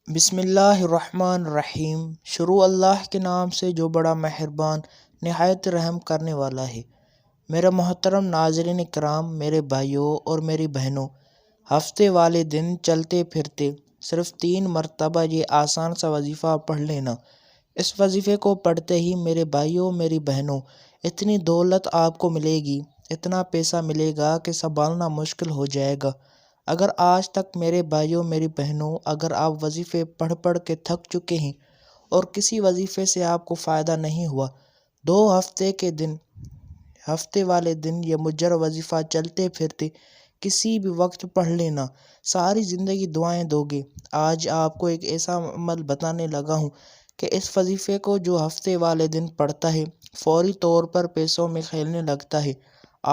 بسم اللہ الرحمن الرحیم۔ شروع اللہ کے نام سے جو بڑا مہربان نہایت رحم کرنے والا ہے۔ میرے محترم ناظرین کرام، میرے بھائیوں اور میری بہنوں، ہفتے والے دن چلتے پھرتے صرف 3 مرتبہ یہ آسان سا وظیفہ پڑھ لینا۔ اس وظیفے کو پڑھتے ہی میرے بھائیوں میری بہنوں، اتنی دولت آپ کو ملے گی، اتنا پیسہ ملے گا کہ سنبھالنا مشکل ہو جائے گا۔ اگر آج تک میرے بھائیوں میری بہنوں، اگر آپ وظیفے پڑھ پڑھ کے تھک چکے ہیں اور کسی وظیفے سے آپ کو فائدہ نہیں ہوا، 2 ہفتے والے دن یہ مجرد وظیفہ چلتے پھرتے کسی بھی وقت پڑھ لینا، ساری زندگی دعائیں دو گے۔ آج آپ کو ایک ایسا عمل بتانے لگا ہوں کہ اس وظیفے کو جو ہفتے والے دن پڑھتا ہے فوری طور پر پیسوں میں کھیلنے لگتا ہے۔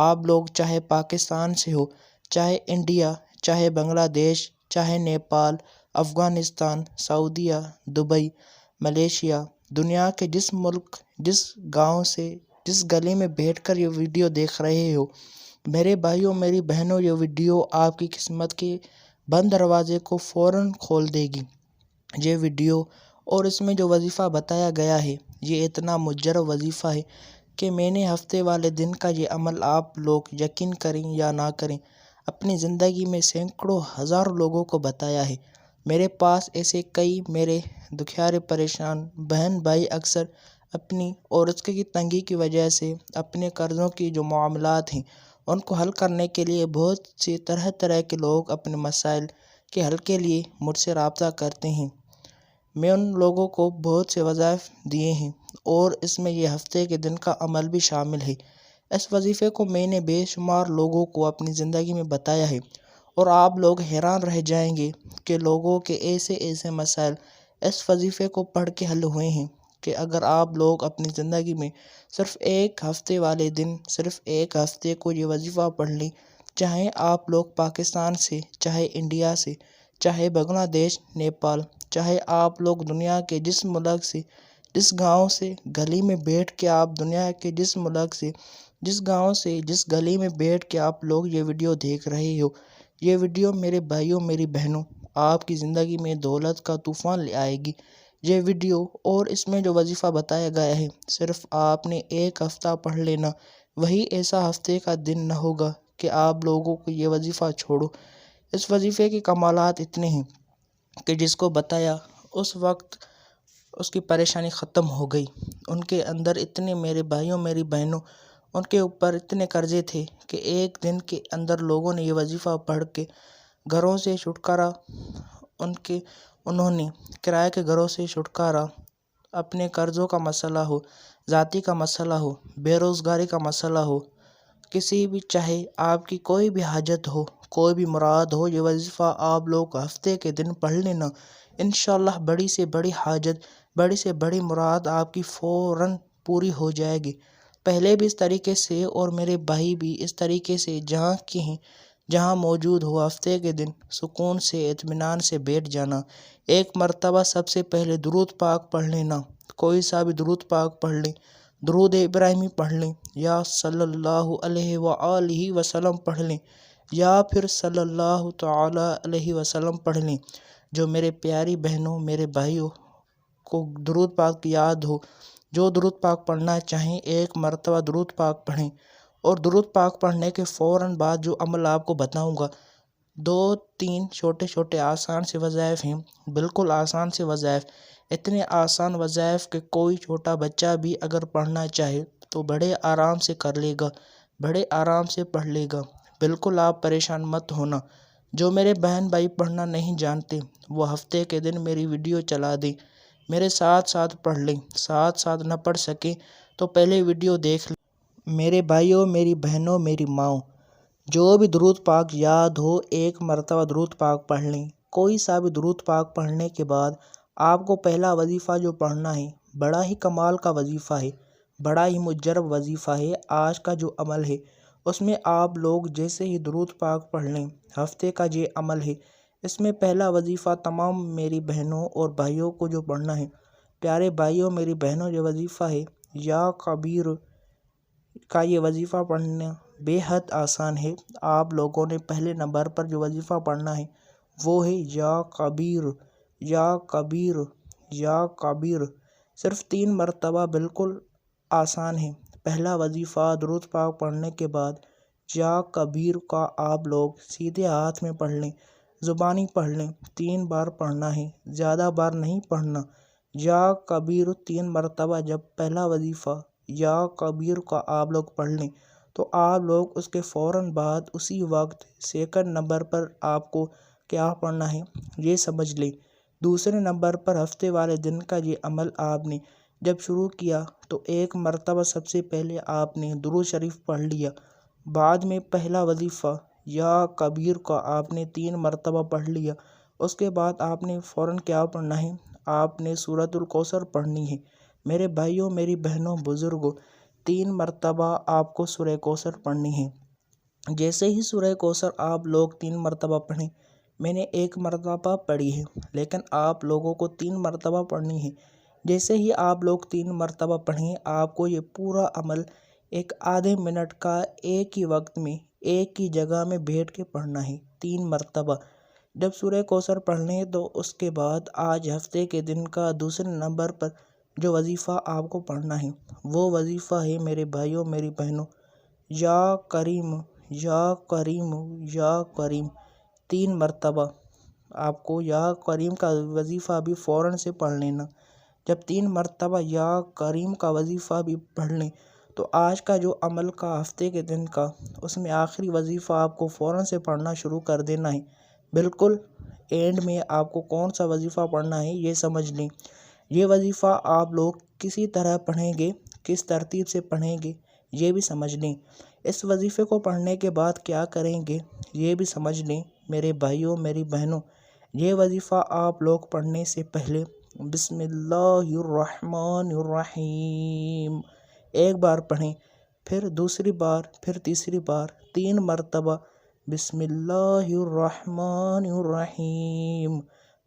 آپ لوگ چاہے پاکستان سے ہو، چاہے انڈیا، چاہے بنگلہ دیش، چاہے نیپال، افغانستان، سعودیہ، دبئی، ملیشیا، دنیا کے جس ملک، جس گاؤں سے، جس گلی میں بیٹھ کر یہ ویڈیو دیکھ رہے ہو، میرے بھائیوں میری بہنوں، یہ ویڈیو آپ کی قسمت کے بند دروازے کو فوراً کھول دے گی۔ یہ ویڈیو اور اس میں جو وظیفہ بتایا گیا ہے، یہ اتنا مجرب وظیفہ ہے کہ میں نے ہفتے والے دن کا یہ عمل، آپ لوگ یقین کریں یا نہ کریں، اپنی زندگی میں سینکڑوں ہزاروں لوگوں کو بتایا ہے۔ میرے پاس ایسے کئی میرے دکھیارے پریشان بہن بھائی اکثر اپنی اور اس کی تنگی کی وجہ سے اپنے قرضوں کی جو معاملات ہیں ان کو حل کرنے کے لیے بہت سی طرح کے لوگ اپنے مسائل کے حل کے لیے مجھ سے رابطہ کرتے ہیں۔ میں ان لوگوں کو بہت سے وظائف دیے ہیں اور اس میں یہ ہفتے کے دن کا عمل بھی شامل ہے۔ اس وظیفے کو میں نے بے شمار لوگوں کو اپنی زندگی میں بتایا ہے اور آپ لوگ حیران رہ جائیں گے کہ لوگوں کے ایسے مسائل اس وظیفے کو پڑھ کے حل ہوئے ہیں کہ اگر آپ لوگ اپنی زندگی میں صرف ایک ہفتے والے دن، صرف ایک ہفتے کو یہ وظیفہ پڑھ لیں، چاہے آپ لوگ پاکستان سے، چاہے انڈیا سے، چاہے بنگلہ دیش، نیپال، چاہے آپ لوگ دنیا کے جس ملک سے، جس گاؤں سے، گلی میں بیٹھ کے آپ دنیا کے جس ملک سے، جس گاؤں سے، جس گلی میں بیٹھ کے آپ لوگ یہ ویڈیو دیکھ رہے ہو، یہ ویڈیو میرے بھائیوں میری بہنوں آپ کی زندگی میں دولت کا طوفان لے آئے گی۔ یہ ویڈیو اور اس میں جو وظیفہ بتایا گیا ہے، صرف آپ نے ایک ہفتہ پڑھ لینا، وہی ایسا ہفتے کا دن نہ ہوگا کہ آپ لوگوں کو یہ وظیفہ چھوڑو۔ اس وظیفے کے کمالات اتنے ہیں کہ جس کو بتایا اس وقت اس کی پریشانی ختم ہو گئی۔ ان کے اندر اتنے، میرے بھائیوں میری بہنوں، ان کے اوپر اتنے قرضے تھے کہ ایک دن کے اندر لوگوں نے یہ وظیفہ پڑھ کے گھروں سے چھٹکارا، انہوں نے کرائے کے گھروں سے چھٹکارا، اپنے قرضوں کا مسئلہ ہو، ذاتی کا مسئلہ ہو، بے روزگاری کا مسئلہ ہو، کسی بھی، چاہے آپ کی کوئی بھی حاجت ہو، کوئی بھی مراد ہو، یہ وظیفہ آپ لوگ ہفتے کے دن پڑھ لینا، انشاءاللہ بڑی سے بڑی حاجت، بڑی سے بڑی مراد آپ کی فوراً پوری ہو جائے گی۔ پہلے بھی اس طریقے سے اور میرے بھائی بھی اس طریقے سے جہاں کی ہیں، جہاں موجود ہو، ہفتے کے دن سکون سے اطمینان سے بیٹھ جانا۔ ایک مرتبہ سب سے پہلے درود پاک پڑھ لینا، کوئی سا بھی درود پاک پڑھ لیں، درود ابراہیمی پڑھ لیں، یا صلی اللہ علیہ وآلہ وسلم پڑھ لیں، یا پھر صلی اللہ تعالی علیہ وسلم پڑھ لیں۔ جو میرے پیاری بہنوں میرے بھائیوں کو درود پاک کی یاد ہو، جو درود پاک پڑھنا چاہیں، ایک مرتبہ درود پاک پڑھیں، اور درود پاک پڑھنے کے فوراً بعد جو عمل آپ کو بتاؤں گا، 2-3 چھوٹے آسان سے وظائف ہیں، بالکل آسان سے وظائف، اتنے آسان وظائف کہ کوئی چھوٹا بچہ بھی اگر پڑھنا چاہے تو بڑے آرام سے کر لے گا، بڑے آرام سے پڑھ لے گا۔ بالکل آپ پریشان مت ہونا۔ جو میرے بہن بھائی پڑھنا نہیں جانتے وہ ہفتے کے دن میری ویڈیو چلا دیں، میرے ساتھ پڑھ لیں، ساتھ نہ پڑھ سکیں تو پہلے ویڈیو دیکھ لیں۔ میرے بھائیوں میری بہنوں میری ماؤں، جو بھی درود پاک یاد ہو، ایک مرتبہ درود پاک پڑھ لیں۔ کوئی سا بھی درود پاک پڑھنے کے بعد آپ کو پہلا وظیفہ جو پڑھنا ہے، بڑا ہی کمال کا وظیفہ ہے، بڑا ہی مجرب وظیفہ ہے۔ آج کا جو عمل ہے اس میں آپ لوگ جیسے ہی درود پاک پڑھ لیں، ہفتے کا یہ عمل ہے، اس میں پہلا وظیفہ تمام میری بہنوں اور بھائیوں کو جو پڑھنا ہے، پیارے بھائیوں میری بہنوں، یہ وظیفہ ہے یا کبیر کا۔ یہ وظیفہ پڑھنا بے حد آسان ہے۔ آپ لوگوں نے پہلے نمبر پر جو وظیفہ پڑھنا ہے وہ ہے یا کبیر، یا کبیر یا کبیر، صرف 3 مرتبہ، بالکل آسان ہے۔ پہلا وظیفہ درود پاک پڑھنے کے بعد یا کبیر کا آپ لوگ سیدھے ہاتھ میں پڑھ لیں، زبانی پڑھ لیں، 3 بار پڑھنا ہے، زیادہ بار نہیں پڑھنا۔ یا کبیر 3 مرتبہ جب پہلا وظیفہ یا کبیر کا آپ لوگ پڑھ لیں تو آپ لوگ اس کے فوراً بعد اسی وقت سیکنڈ نمبر پر آپ کو کیا پڑھنا ہے یہ سمجھ لیں۔ دوسرے نمبر پر ہفتے والے دن کا یہ عمل آپ نے جب شروع کیا تو 1 مرتبہ سب سے پہلے آپ نے درود شریف پڑھ لیا، بعد میں پہلا وظیفہ یا کبیر کا آپ نے 3 مرتبہ پڑھ لیا، اس کے بعد آپ نے فوراً کیا پڑھنا ہے، آپ نے سورۃ الکوثر پڑھنی ہے۔ میرے بھائیوں، میری بہنوں، بزرگوں، 3 مرتبہ آپ کو سورہ کوثر پڑھنی ہے۔ جیسے ہی سورہ کوثر آپ لوگ 3 مرتبہ پڑھیں، میں نے 1 مرتبہ پڑھی ہے لیکن آپ لوگوں کو 3 مرتبہ پڑھنی ہے۔ جیسے ہی آپ لوگ 3 مرتبہ پڑھیں، آپ کو یہ پورا عمل ایک آدھے منٹ کا ایک ہی وقت میں ایک ہی جگہ میں بیٹھ کے پڑھنا ہے 3 مرتبہ۔ جب سورہ کوثر پڑھ لیں تو اس کے بعد آج ہفتے کے دن کا دوسرے نمبر پر جو وظیفہ آپ کو پڑھنا ہے وہ وظیفہ ہے میرے بھائیوں، میری بہنوں، یا کریم یا کریم یا کریم، 3 مرتبہ آپ کو یا کریم کا وظیفہ بھی فوراً سے پڑھ لینا۔ جب 3 مرتبہ یا کریم کا وظیفہ بھی پڑھ لیں تو آج کا جو عمل کا ہفتے کے دن کا اس میں آخری وظیفہ آپ کو فوراً سے پڑھنا شروع کر دینا ہے۔ بالکل اینڈ میں آپ کو کون سا وظیفہ پڑھنا ہے یہ سمجھ لیں۔ یہ وظیفہ آپ لوگ کسی طرح پڑھیں گے، کس ترتیب سے پڑھیں گے یہ بھی سمجھ لیں۔ اس وظیفے کو پڑھنے کے بعد کیا کریں گے یہ بھی سمجھ لیں میرے بھائیوں، میری بہنوں۔ یہ وظیفہ آپ لوگ پڑھنے سے پہلے بسم اللہ الرحمن الرحیم 1 بار پڑھیں، پھر دوسری بار، پھر تیسری بار، 3 مرتبہ بسم اللہ الرحمن الرحیم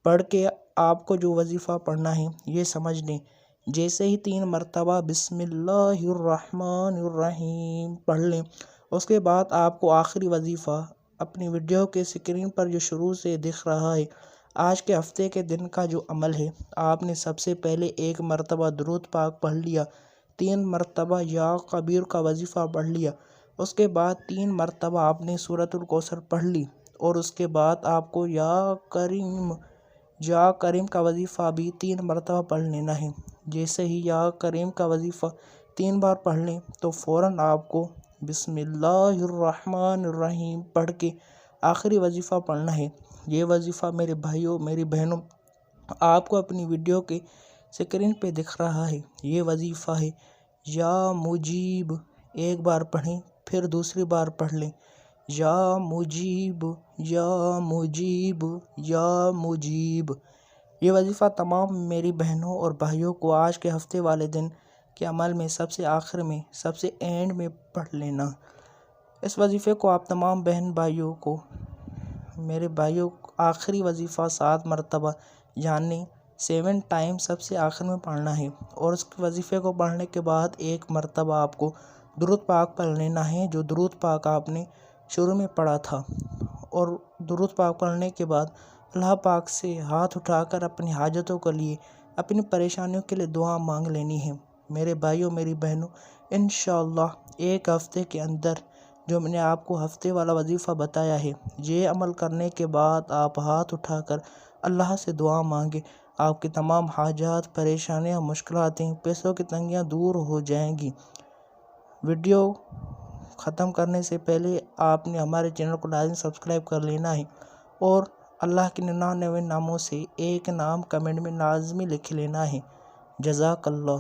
پڑھ کے آپ کو جو وظیفہ پڑھنا ہے یہ سمجھ لیں۔ جیسے ہی 3 مرتبہ بسم اللہ الرحمن الرحیم پڑھ لیں، اس کے بعد آپ کو آخری وظیفہ اپنی ویڈیو کے اسکرین پر جو شروع سے دکھ رہا ہے، آج کے ہفتے کے دن کا جو عمل ہے، آپ نے سب سے پہلے 1 مرتبہ درود پاک پڑھ لیا، 3 مرتبہ یا کبیر کا وظیفہ پڑھ لیا، اس کے بعد 3 مرتبہ آپ نے سورۃ الکوثر پڑھ لی، اور اس کے بعد آپ کو یا کریم کا وظیفہ بھی 3 مرتبہ پڑھ لینا ہے۔ جیسے ہی یا کریم کا وظیفہ 3 بار پڑھ لیں تو فوراً آپ کو بسم اللہ الرحمن الرحیم پڑھ کے آخری وظیفہ پڑھنا ہے۔ یہ وظیفہ میرے بھائیوں، میری بہنوں، آپ کو اپنی ویڈیو کے اسکرین پہ دکھ رہا ہے۔ یہ وظیفہ ہے یا مجیب، 1 بار پڑھیں، پھر دوسری بار پڑھ لیں، یا مجیب یا مجیب یا مجیب۔ یہ وظیفہ تمام میری بہنوں اور بھائیوں کو آج کے ہفتے والے دن کے عمل میں سب سے آخر میں، سب سے اینڈ میں پڑھ لینا۔ اس وظیفے کو آپ تمام بہن بھائیوں کو، میرے بھائیوں، آخری وظیفہ 7 مرتبہ یعنی 7 ٹائم سب سے آخر میں پڑھنا ہے، اور اس وظیفے کو پڑھنے کے بعد 1 مرتبہ آپ کو درود پاک پڑھ لینا ہے جو درود پاک آپ نے شروع میں پڑھا تھا، اور درود پاک پڑھنے کے بعد اللہ پاک سے ہاتھ اٹھا کر اپنی حاجتوں کے لیے، اپنی پریشانیوں کے لیے دعا مانگ لینی ہے۔ میرے بھائیوں، میری بہنوں، انشاءاللہ 1 ہفتے کے اندر جو میں نے آپ کو ہفتے والا وظیفہ بتایا ہے، یہ عمل کرنے کے بعد آپ ہاتھ اٹھا کر اللہ سے دعا مانگیں، آپ کی تمام حاجات، پریشانیاں، مشکلاتیں، پیسوں کی تنگیاں دور ہو جائیں گی۔ ویڈیو ختم کرنے سے پہلے آپ نے ہمارے چینل کو لازمی سبسکرائب کر لینا ہے، اور اللہ کے 99 ناموں سے ایک نام کمنٹ میں لازمی لکھ لینا ہے۔ جزاک اللہ۔